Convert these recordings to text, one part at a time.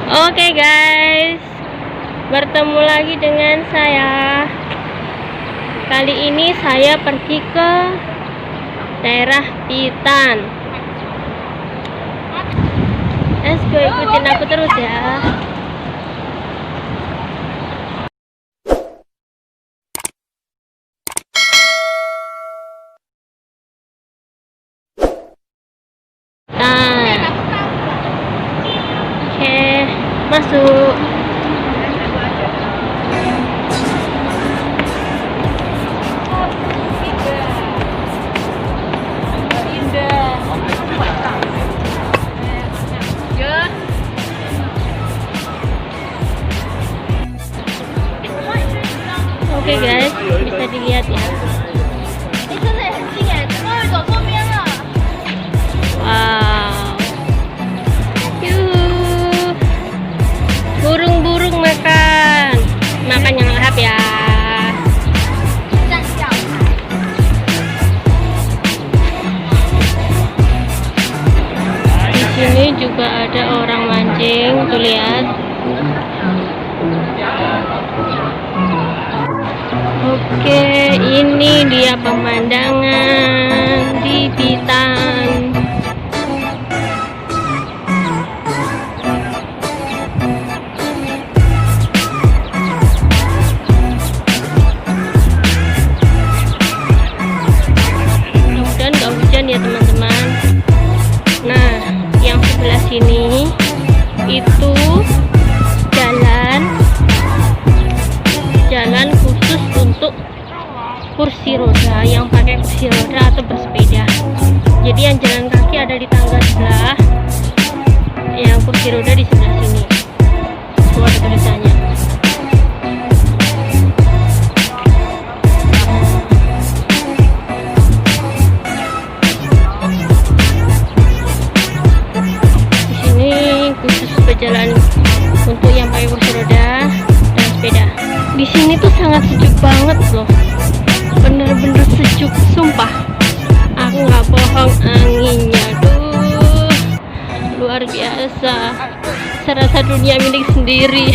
Oke guys, bertemu lagi dengan saya. Kali ini saya pergi ke daerah BITAN. Let's go, ikutin aku terus ya. Masuk. Oke guys, bisa dilihat ya. Wow. Burung-burung makan yang lahap ya. Di sini juga ada orang mancing, tuh lihat. Oke, ini dia pemandangan di BITAN. Ya teman-teman. Nah, yang sebelah sini itu jalan khusus untuk kursi roda, yang pakai kursi roda atau bersepeda. Jadi yang jalan kaki ada di tangga sebelah, yang kursi roda di sebelah sini. Itu ada tulisannya. Jalan untuk yang pakai kursi roda dan sepeda. Di sini tuh sangat sejuk banget loh, bener-bener sejuk, sumpah. Aku nggak bohong, anginnya tuh luar biasa, serasa dunia milik sendiri.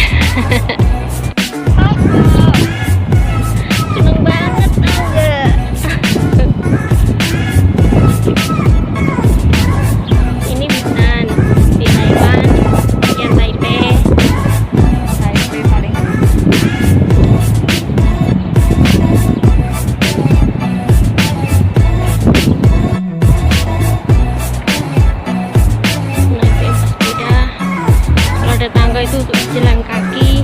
Seneng banget enggak? Ini BITAN di Taiwan. Itu untuk jalan kaki.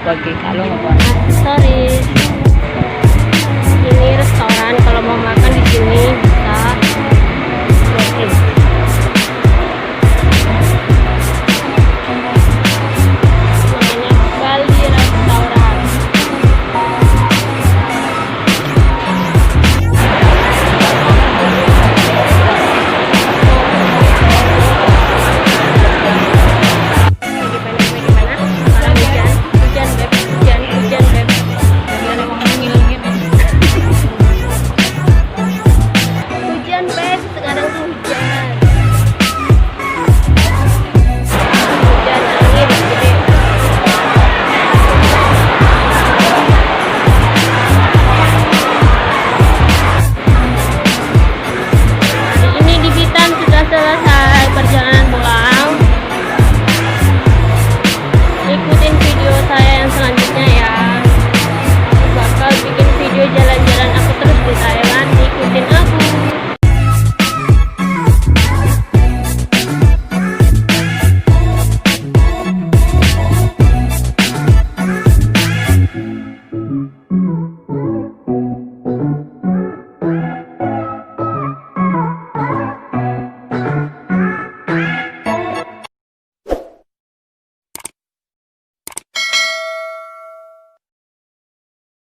Bagi kalau aksesoris. Ini restoran kalau mau makan di sini.